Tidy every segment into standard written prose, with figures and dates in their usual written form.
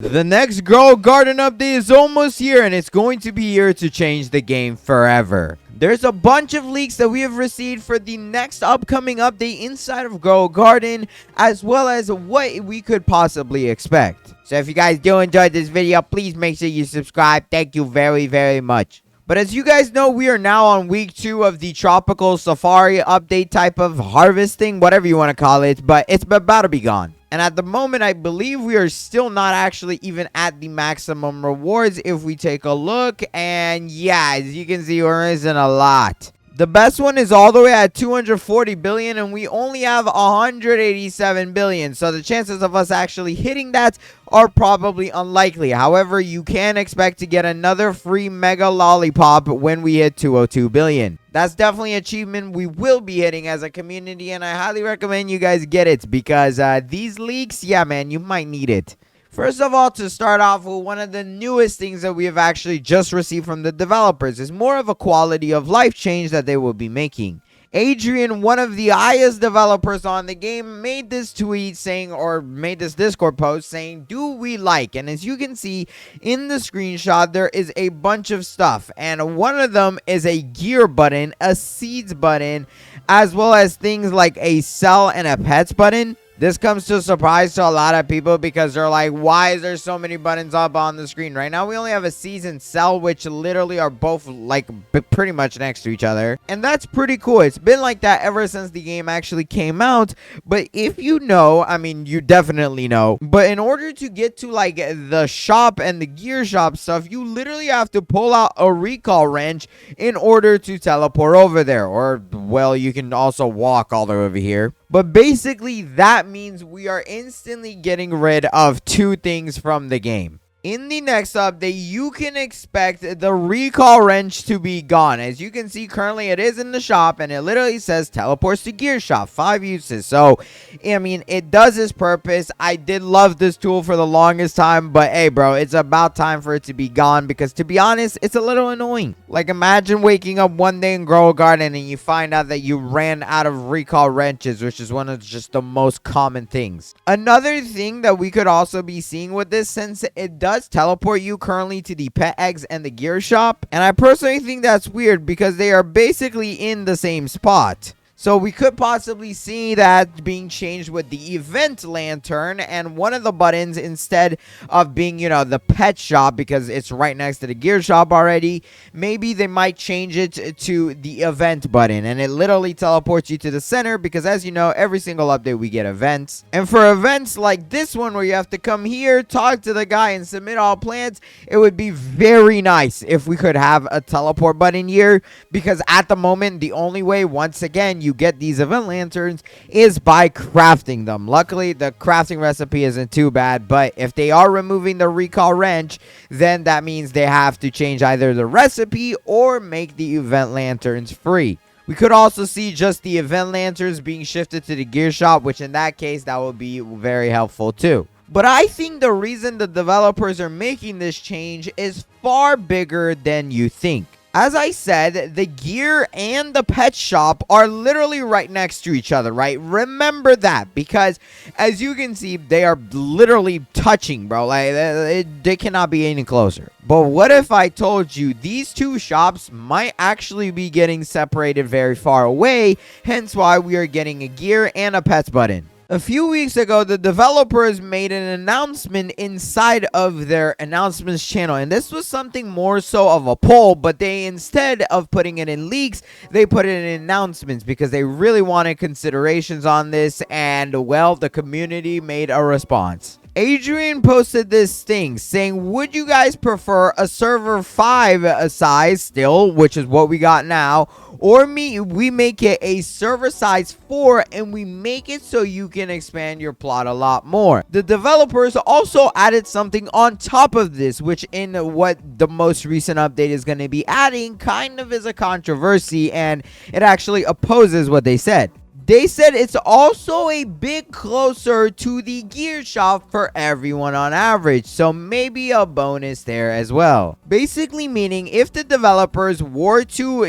The next Grow Garden update is almost here, and it's going to be here to change the game forever. There's a bunch of leaks that we have received for the next upcoming update inside of Grow Garden, as well as what we could possibly expect. So if you guys do enjoy this video, please make sure you subscribe. Thank you very, very much. But as you guys know, we are now on week 2 of the Tropical Safari update type of harvesting, whatever you want to call it, but it's about to be gone. And at the moment, I believe we are still not actually even at the maximum rewards if we take a look. And yeah, as you can see, we're missing a lot. The best one is all the way at 240 billion, and we only have 187 billion. So the chances of us actually hitting that are probably unlikely. However, you can expect to get another free mega lollipop when we hit 202 billion. That's definitely an achievement we will be hitting as a community, and I highly recommend you guys get it because these leaks, yeah, man, you might need it. First of all, to start off with, one of the newest things that we have actually just received from the developers is more of a quality of life change that they will be making. Adrian, one of the highest developers on the game, made this tweet saying, or made this Discord post saying, do we like? And as you can see in the screenshot, there is a bunch of stuff. And one of them is a gear button, a seeds button, as well as things like a sell and a pets button. This comes to a surprise to a lot of people because they're like, why is there so many buttons up on the screen? Right now, we only have a season sell, which literally are both like pretty much next to each other. And that's pretty cool. It's been like that ever since the game actually came out. But if you know, I mean, you definitely know. But in order to get to like the shop and the gear shop stuff, you literally have to pull out a recall wrench in order to teleport over there. Or, well, you can also walk all the way over here. But basically, that means we are instantly getting rid of 2 things from the game. In the next update, you can expect the recall wrench to be gone. As you can see, currently it is in the shop, and it literally says teleports to gear shop, 5 uses. So, I mean, it does its purpose. I did love this tool for the longest time, but hey, bro, it's about time for it to be gone because, to be honest, it's a little annoying. Like, imagine waking up one day in Grow Garden and you find out that you ran out of recall wrenches, which is one of just the most common things. Another thing that we could also be seeing with this, since it does teleport you currently to the pet eggs and the gear shop, and I personally think that's weird because they are basically in the same spot. So we could possibly see that being changed with the event lantern, and one of the buttons, instead of being, you know, the pet shop because it's right next to the gear shop already, maybe they might change it to the event button, and it literally teleports you to the center because, as you know, every single update we get events. And for events like this one where you have to come here, talk to the guy, and submit all plans, it would be very nice if we could have a teleport button here, because at the moment, the only way, once again, you get these event lanterns is by crafting them. Luckily, the crafting recipe isn't too bad, but if they are removing the recall wrench, then that means they have to change either the recipe or make the event lanterns free. We could also see just the event lanterns being shifted to the gear shop, which in that case, that would be very helpful too. But I think the reason the developers are making this change is far bigger than you think. As I said, the gear and the pet shop are literally right next to each other, right? Remember that, because as you can see, they are literally touching, bro. Like, they cannot be any closer. But what if I told you these 2 shops might actually be getting separated very far away, hence why we are getting a gear and a pets button? A few weeks ago, the developers made an announcement inside of their announcements channel, and this was something more so of a poll, but they, instead of putting it in leaks, they put it in announcements because they really wanted considerations on this, and well, the community made a response. Adrian posted this thing saying, would you guys prefer a server 5 size still, which is what we got now, or we make it a server size 4 and we make it so you can expand your plot a lot more. The developers also added something on top of this, which in what the most recent update is going to be adding kind of is a controversy, and it actually opposes what they said. They said it's also a bit closer to the gear shop for everyone on average, so maybe a bonus there as well. Basically meaning if the developers were to,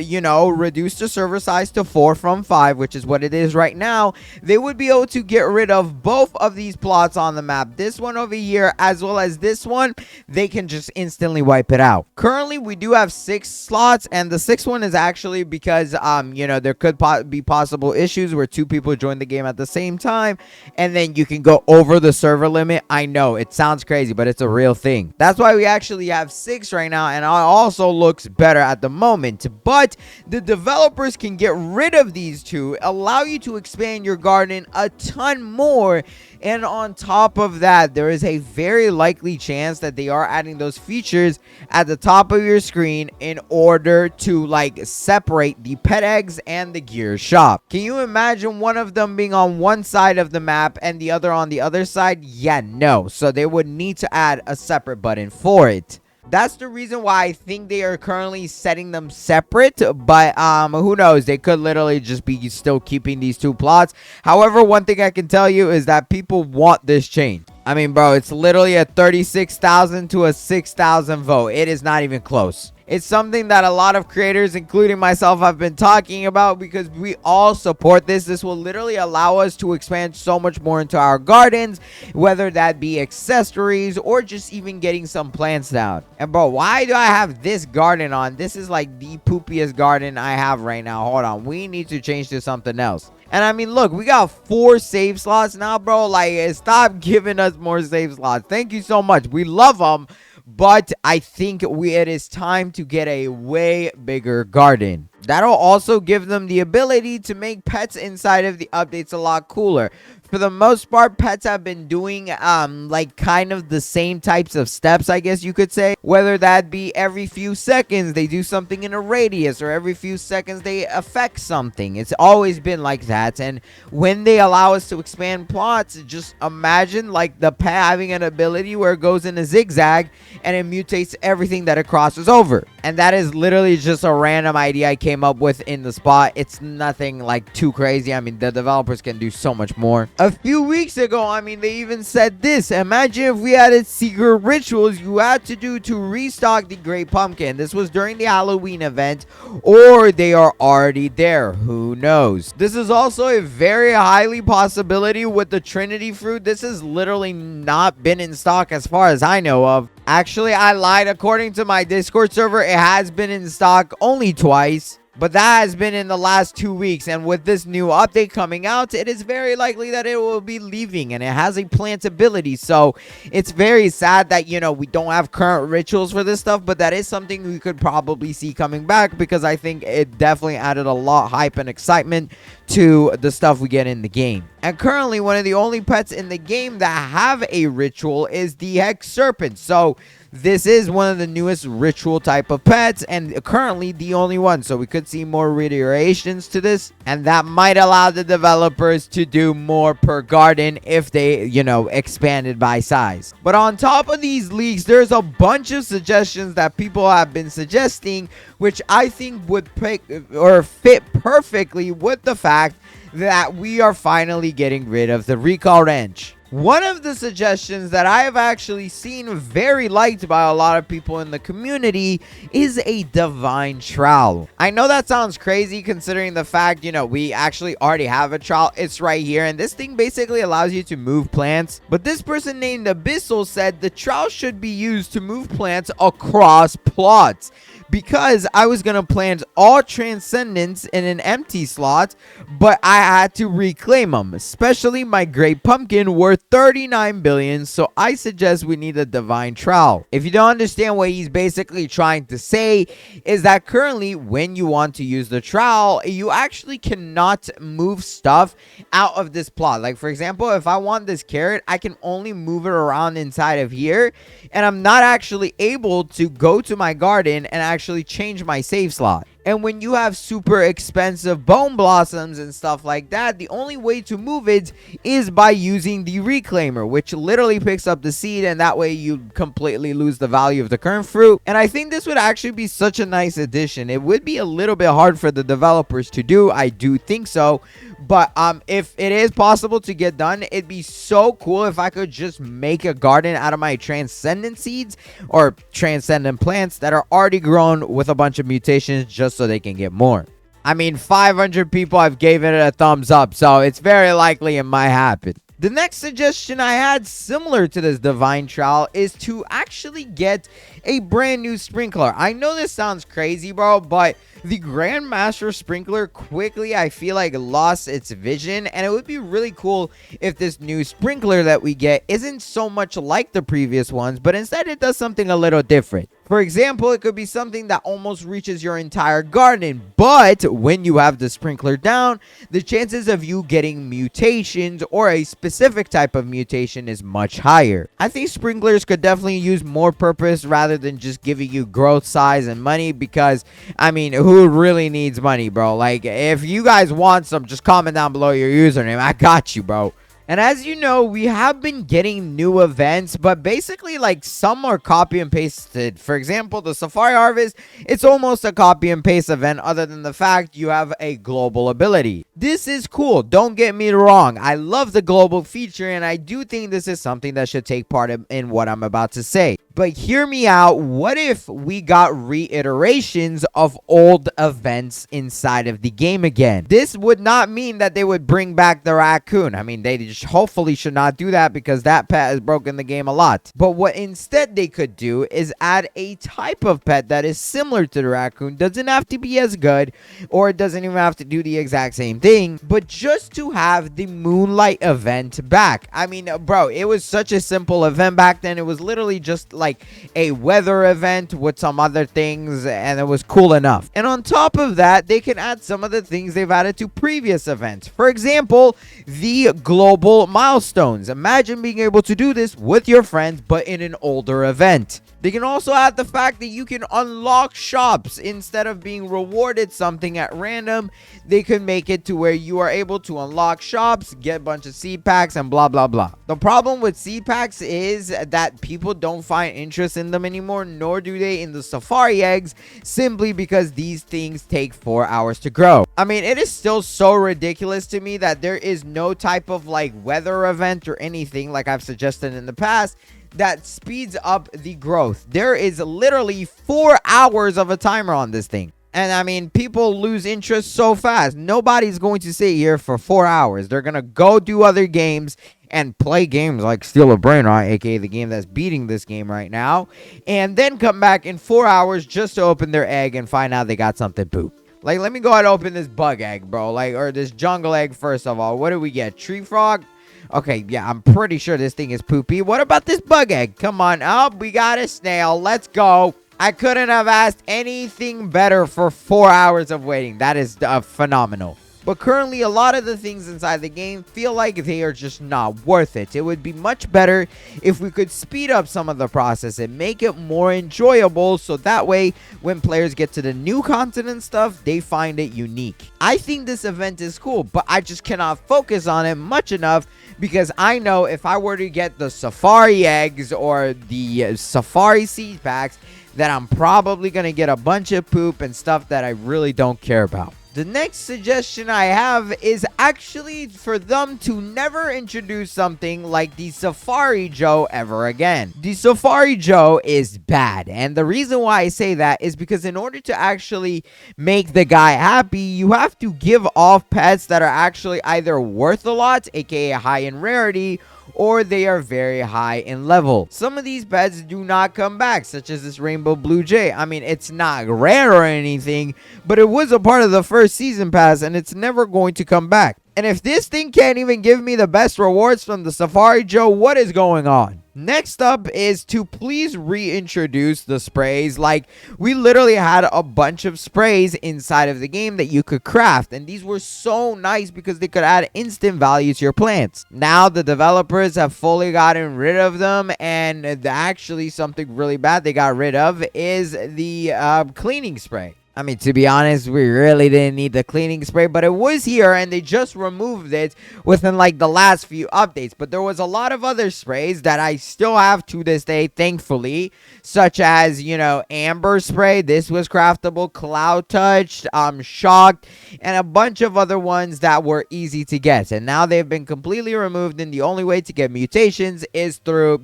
reduce the server size to 4 from 5, which is what it is right now, they would be able to get rid of both of these plots on the map. This one over here as well as this one, they can just instantly wipe it out. Currently, we do have 6 slots, and the 6th one is actually because, there could be possible issues where 2 people join the game at the same time, and then you can go over the server limit. I know, it sounds crazy, but it's a real thing. That's why we actually have 6 right now, and it also looks better at the moment. But the developers can get rid of these 2, allow you to expand your garden a ton more, and on top of that, there is a very likely chance that they are adding those features at the top of your screen in order to separate the pet eggs and the gear shop. Can you imagine one of them being on one side of the map and the other on the other side? Yeah, no. So they would need to add a separate button for it. That's the reason why I think they are currently setting them separate, but who knows, they could literally just be still keeping these 2 plots. However, one thing I can tell you is that people want this change. I mean, bro, it's literally a 36,000 to a 6,000 vote. It is not even close. It's something that a lot of creators, including myself, have been talking about because we all support this. This will literally allow us to expand so much more into our gardens, whether that be accessories or just even getting some plants down. And bro, why do I have this garden on? This is like the poopiest garden I have right now. Hold on. We need to change to something else. And I mean, look, we got 4 save slots now, bro. Stop giving us more save slots. Thank you so much. We love them. But I think it is time to get a way bigger garden. That'll also give them the ability to make pets inside of the updates a lot cooler. For the most part, pets have been doing kind of the same types of steps, I guess you could say. Whether that be every few seconds they do something in a radius, or every few seconds they affect something. It's always been like that. And when they allow us to expand plots, just imagine the pet having an ability where it goes in a zigzag and it mutates everything that it crosses over. And that is literally just a random idea I came up with in the spot. It's nothing too crazy. I mean, the developers can do so much more. A few weeks ago, I mean, they even said this. Imagine if we added secret rituals you had to do to restock the Great Pumpkin. This was during the Halloween event, or they are already there. Who knows? This is also a very highly possibility with the Trinity fruit. This has literally not been in stock as far as I know of. Actually, I lied. According to my Discord server, it has been in stock only twice. But that has been in the last 2 weeks, and with this new update coming out, it is very likely that it will be leaving, and it has a plant ability. So it's very sad that, we don't have current rituals for this stuff, but that is something we could probably see coming back, because I think it definitely added a lot of hype and excitement to the stuff we get in the game. And currently, one of the only pets in the game that have a ritual is the Hex Serpent. So this is one of the newest ritual type of pets, and currently the only one. So we could see more reiterations to this, and that might allow the developers to do more per garden if they, expanded by size. But on top of these leaks, there's a bunch of suggestions that people have been suggesting, which I think would pick or fit perfectly with the fact that we are finally getting rid of the recall wrench. One of the suggestions that I have actually seen very liked by a lot of people in the community is a divine trowel. I know that sounds crazy considering the fact, we actually already have a trowel. It's right here, and this thing basically allows you to move plants. But this person named Abyssal said the trowel should be used to move plants across plots. Because I was going to plant all Transcendence in an empty slot, but I had to reclaim them, especially my Great Pumpkin worth 39 billion, so I suggest we need a divine trowel. If you don't understand what he's basically trying to say, is that currently when you want to use the trowel, you actually cannot move stuff out of this plot. Like, for example, if I want this carrot, I can only move it around inside of here, and I'm not actually able to go to my garden and actually change my save slot. And when you have super expensive bone blossoms and stuff like that, the only way to move it is by using the reclaimer, which literally picks up the seed, and that way you completely lose the value of the current fruit. And I think this would actually be such a nice addition. It would be a little bit hard for the developers to do, I do think so, But if it is possible to get done, it'd be so cool if I could just make a garden out of my transcendent seeds or transcendent plants that are already grown with a bunch of mutations just so they can get more. I mean, 500 people have given it a thumbs up, so it's very likely it might happen. The next suggestion I had, similar to this divine trowel, is to actually get a brand new sprinkler. I know this sounds crazy, bro, but the Grandmaster sprinkler quickly, I feel like, lost its vision, and it would be really cool if this new sprinkler that we get isn't so much like the previous ones, but instead it does something a little different. For example, it could be something that almost reaches your entire garden, but when you have the sprinkler down, the chances of you getting mutations or a specific type of mutation is much higher. I think sprinklers could definitely use more purpose rather than just giving you growth size and money, because, I mean, who really needs money, bro? Like, if you guys want some, just comment down below your username. I got you, bro. And as you know, we have been getting new events, but basically, like, some are copy and pasted. For example, the Safari Harvest, it's almost a copy and paste event, other than the fact you have a global ability. This is cool, don't get me wrong. I love the global feature, and I do think this is something that should take part in what I'm about to say. But hear me out, what if we got reiterations of old events inside of the game again? This would not mean that they would bring back the raccoon. I mean, they just hopefully should not do that, because that pet has broken the game a lot. But what instead they could do is add a type of pet that is similar to the raccoon. Doesn't have to be as good, or it doesn't even have to do the exact same thing, but just to have the Moonlight event back. I mean, bro, it was such a simple event back then. It was literally just like a weather event with some other things, and it was cool enough. And on top of that, they can add some of the things they've added to previous events. For example, the global milestones. Imagine being able to do this with your friends, but in an older event. They can also add the fact that you can unlock shops. Instead of being rewarded something at random, they can make it to where you are able to unlock shops, get a bunch of seed packs, and blah, blah, blah. The problem with seed packs is that people don't find interest in them anymore, nor do they in the Safari eggs, simply because these things take 4 hours to grow. I mean, it is still so ridiculous to me that there is no type of, like, weather event or anything, like I've suggested in the past, that speeds up the growth. There is literally 4 hours of a timer on this thing. And I mean, people lose interest so fast. Nobody's going to sit here for 4 hours. They're going to go do other games and play games like Steal a Brain Rot, aka the game that's beating this game right now, and then come back in 4 hours just to open their egg and find out they got something poop. Like, let me go ahead and open this bug egg, bro. Like, or this jungle egg first of all. What do we get? Tree frog? Okay, yeah, I'm pretty sure this thing is poopy. What about this bug egg? Come on. Oh, we got a snail. Let's go. I couldn't have asked anything better for 4 hours of waiting. That is phenomenal. But currently, a lot of the things inside the game feel like they are just not worth it. It would be much better if we could speed up some of the process and make it more enjoyable, so that way, when players get to the new content and stuff, they find it unique. I think this event is cool, but I just cannot focus on it much enough, because I know if I were to get the Safari eggs or the Safari seed packs, that I'm probably going to get a bunch of poop and stuff that I really don't care about. The next suggestion I have is actually for them to never introduce something like the Safari Joe ever again. The Safari Joe is bad, and the reason why I say that is because in order to actually make the guy happy, you have to give off pets that are actually either worth a lot, aka high in rarity, or they are very high in level. Some of these pets do not come back, such as this Rainbow Blue Jay. I mean, it's not rare or anything, but it was a part of the first season pass, and it's never going to come back. And if this thing can't even give me the best rewards from the Safari Joe, what is going on? Next up is to please reintroduce the sprays. Like, we literally had a bunch of sprays inside of the game that you could craft, and these were so nice because they could add instant value to your plants. Now the developers have fully gotten rid of them, and actually something really bad they got rid of is the cleaning spray. I mean, to be honest, we really didn't need the cleaning spray, but it was here and they just removed it within like the last few updates. But there was a lot of other sprays that I still have to this day, thankfully, such as, Amber Spray. This was craftable, Cloud Touch, Shocked, and a bunch of other ones that were easy to get. And now they've been completely removed, and the only way to get mutations is through,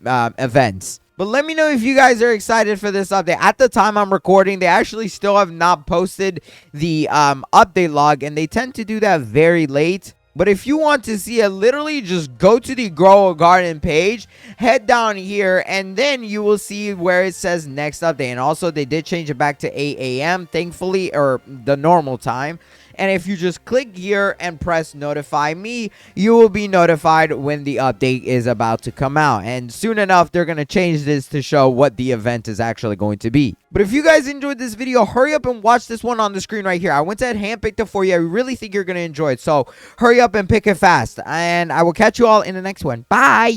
events. But let me know if you guys are excited for this update. At the time I'm recording, they actually still have not posted the update log, and they tend to do that very late. But if you want to see it, literally just go to the Grow a Garden page, head down here, and then you will see where it says next update. And also, they did change it back to 8 a.m., thankfully, or the normal time. And if you just click here and press notify me, you will be notified when the update is about to come out. And soon enough, they're going to change this to show what the event is actually going to be. But if you guys enjoyed this video, hurry up and watch this one on the screen right here. I went ahead and handpicked it for you. I really think you're going to enjoy it. So hurry up and pick it fast. And I will catch you all in the next one. Bye!